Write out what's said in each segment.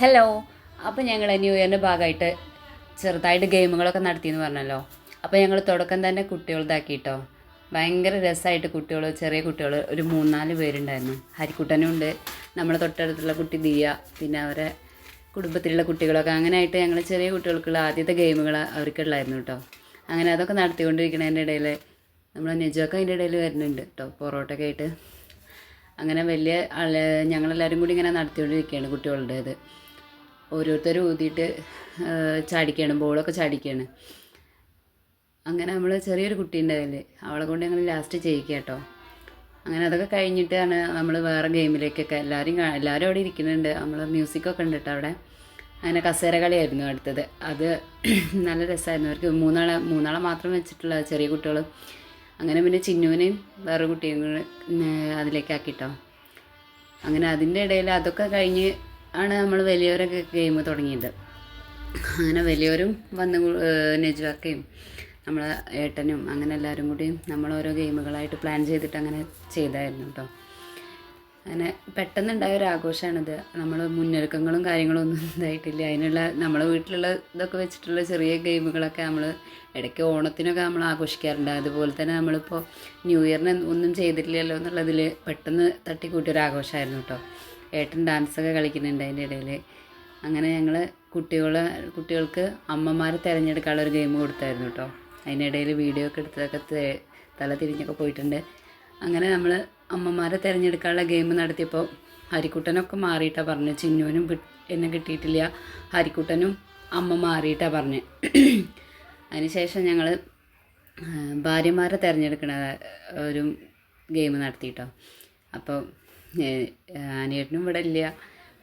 Hello. അപ്പോൾ ഞങ്ങൾ new ഇയറിൻ്റെ ഭാഗമായിട്ട് ചെറുതായിട്ട് ഗെയിമുകളൊക്കെ നടത്തിയെന്ന് പറഞ്ഞല്ലോ. അപ്പോൾ ഞങ്ങൾ തുടക്കം തന്നെ കുട്ടികളുടെ ഭയങ്കര രസമായിട്ട് കുട്ടികൾ, ചെറിയ കുട്ടികൾ ഒരു 3-4 പേരുണ്ടായിരുന്നു. ഹരിക്കുട്ടനും ഉണ്ട്, നമ്മളെ തൊട്ടടുത്തുള്ള കുട്ടി ദിയ, പിന്നെ അവരെ കുടുംബത്തിലുള്ള കുട്ടികളൊക്കെ. അങ്ങനെ ആയിട്ട് ഞങ്ങൾ ചെറിയ കുട്ടികൾക്കുള്ള ആദ്യത്തെ ഗെയിമുകൾ അവർക്കുള്ളായിരുന്നു കേട്ടോ. അങ്ങനെ അതൊക്കെ നടത്തിക്കൊണ്ടിരിക്കുന്നതിൻ്റെ ഇടയിൽ നമ്മളെ നെജൊക്കെ അതിൻ്റെ ഇടയിൽ വരുന്നുണ്ട് കേട്ടോ, പൊറോട്ടൊക്കെ ആയിട്ട്. അങ്ങനെ വലിയ ഞങ്ങളെല്ലാവരും കൂടി ഇങ്ങനെ നടത്തിക്കൊണ്ടിരിക്കുകയാണ് കുട്ടികളുടേത്. ഓരോരുത്തരും ഊതിയിട്ട് ചാടിക്കുകയാണ്, ബോളൊക്കെ ചാടിക്കുകയാണ്. അങ്ങനെ നമ്മൾ ചെറിയൊരു കുട്ടി ഉണ്ടായില്ലേ, അവളെ കൊണ്ട് ഞങ്ങൾ ലാസ്റ്റ് ചെയ്യിക്കുക കേട്ടോ. അങ്ങനെ അതൊക്കെ കഴിഞ്ഞിട്ടാണ് നമ്മൾ വേറെ ഗെയിമിലേക്കൊക്കെ എല്ലാവരും അവിടെ ഇരിക്കുന്നുണ്ട്. നമ്മൾ മ്യൂസിക്കൊക്കെ ഉണ്ട് കേട്ടോ അവിടെ. അങ്ങനെ കസേര കളിയായിരുന്നു അടുത്തത്. അത് നല്ല രസമായിരുന്നു. അവർക്ക് മൂന്നാളെ മാത്രം വെച്ചിട്ടുള്ള ചെറിയ കുട്ടികൾ. അങ്ങനെ പിന്നെ ചിന്നുവിനെയും വേറെ കുട്ടിയും കൂടെ അതിലേക്കാക്കിട്ടോ. അങ്ങനെ അതിൻ്റെ ഇടയിൽ അതൊക്കെ കഴിഞ്ഞ് ആണ് നമ്മൾ വലിയവരൊക്കെ ഗെയിം തുടങ്ങിയത്. അങ്ങനെ വലിയവരും വന്ന് നെജുവാക്കയും നമ്മളെ ഏട്ടനും അങ്ങനെ എല്ലാവരും കൂടിയും നമ്മൾ ഓരോ ഗെയിമുകളായിട്ട് പ്ലാൻ ചെയ്തിട്ട് അങ്ങനെ ചെയ്തായിരുന്നു കേട്ടോ. അങ്ങനെ പെട്ടെന്നുണ്ടായ ഒരു ആഘോഷമാണിത്. നമ്മൾ മുന്നൊരുക്കങ്ങളും കാര്യങ്ങളും ഒന്നും ഇതായിട്ടില്ല. അതിനുള്ള നമ്മളെ വീട്ടിലുള്ള ഇതൊക്കെ വെച്ചിട്ടുള്ള ചെറിയ ഗെയിമുകളൊക്കെ നമ്മൾ ഇടയ്ക്ക് ഓണത്തിനൊക്കെ നമ്മൾ ആഘോഷിക്കാറുണ്ട്. അതുപോലെ തന്നെ നമ്മളിപ്പോൾ ന്യൂ ഇയറിന് ഒന്നും ചെയ്തിട്ടില്ലല്ലോ എന്നുള്ളതിൽ പെട്ടെന്ന് തട്ടിക്കൂട്ടിയൊരു ആഘോഷമായിരുന്നു കേട്ടോ. ഏട്ടൻ ഡാൻസൊക്കെ കളിക്കുന്നുണ്ട് അതിൻ്റെ ഇടയിൽ. അങ്ങനെ ഞങ്ങൾ കുട്ടികൾക്ക് അമ്മമാരെ തിരഞ്ഞെടുക്കാനുള്ള ഒരു ഗെയിം കൊടുത്തായിരുന്നു കേട്ടോ. അതിനിടയിൽ വീഡിയോ ഒക്കെ എടുത്തതൊക്കെ തല തിരിഞ്ഞൊക്കെ പോയിട്ടുണ്ട്. അങ്ങനെ നമ്മൾ അമ്മമാരെ തിരഞ്ഞെടുക്കാനുള്ള ഗെയിം നടത്തിയപ്പോൾ ഹരിക്കുട്ടനൊക്കെ മാറിയിട്ടാണ് പറഞ്ഞത്. ചിന്നുവിനും എന്നെ കിട്ടിയിട്ടില്ല, ഹരിക്കുട്ടനും അമ്മ മാറിയിട്ടാണ് പറഞ്ഞത്. അതിനുശേഷം ഞങ്ങൾ ഭാര്യമാരെ തിരഞ്ഞെടുക്കണ ഒരു ഗെയിം നടത്തി കേട്ടോ. അപ്പോൾ അനിയേട്ടനും ഇവിടെ ഇല്ല,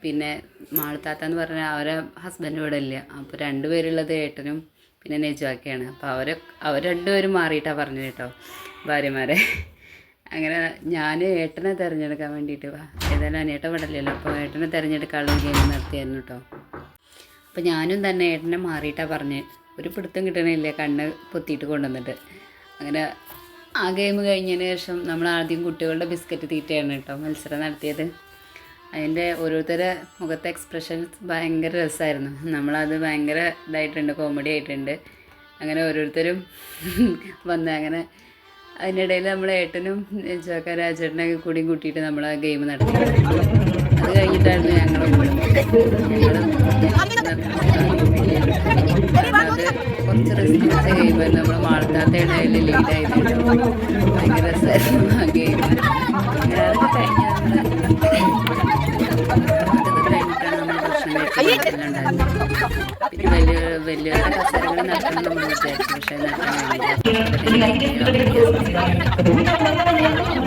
പിന്നെ മാളത്താത്ത എന്ന് പറഞ്ഞാൽ അവരെ ഹസ്ബൻഡ് ഇവിടെ ഇല്ല. അപ്പോൾ 2 പേരുള്ളത് ഏട്ടനും പിന്നെ നെജുവാക്കയാണ്. അപ്പോൾ അവർ 2 പേരും മാറിയിട്ടാണ് പറഞ്ഞത് കേട്ടോ ഭാര്യമാരെ. അങ്ങനെ ഞാൻ ഏട്ടനെ തിരഞ്ഞെടുക്കാൻ വേണ്ടിയിട്ട് ഏതായാലും അനിയേട്ടൻ ഇവിടെ ഇല്ലല്ലോ, അപ്പോൾ ഏട്ടനെ തിരഞ്ഞെടുക്കാനുള്ള ഗെയിം നടത്തിയായിരുന്നു കേട്ടോ. അപ്പോൾ ഞാനും തന്നെ ഏട്ടനെ മാറിയിട്ടാണ് പറഞ്ഞത്. ഒരു പിടുത്തം കിട്ടണില്ല, കണ്ണ് പൊത്തിയിട്ട് കൊണ്ടുവന്നിട്ട്. അങ്ങനെ ആ ഗെയിം കഴിഞ്ഞതിന് ശേഷം നമ്മൾ ആദ്യം കുട്ടികളുടെ ബിസ്ക്കറ്റ് തീറ്റയാണ് കേട്ടോ മത്സരം നടത്തിയത്. അതിൻ്റെ ഓരോരുത്തരുടെ മുഖത്തെ എക്സ്പ്രഷൻസ് ഭയങ്കര രസമായിരുന്നു. നമ്മളത് ഭയങ്കര ഇതായിട്ടുണ്ട്, കോമഡി ആയിട്ടുണ്ട്. അങ്ങനെ ഓരോരുത്തരും വന്ന് അങ്ങനെ അതിനിടയിൽ നമ്മൾ ഏട്ടനും രാജേട്ടനൊക്കെ കൂടിയും കൂട്ടിയിട്ട് നമ്മൾ ആ ഗെയിം നടത്തി. അത് കഴിഞ്ഞിട്ടായിരുന്നു ഞങ്ങൾ കുറച്ച് റിസ്ക് വെച്ച ഗെയിമായിരുന്നു. നമ്മൾ മാളത്താത്തയുടെ അതിൽ ലീഡായിരുന്നു. ഭയങ്കര രസമായിരുന്നു ആ ഗെയിം. അങ്ങനെ അതൊക്കെ കഴിഞ്ഞ് പിന്നെ വലിയ കസേരകൾ നടത്തണം നമ്മൾ വിചാരിച്ചു, പക്ഷേ നടത്താൻ വേണ്ടി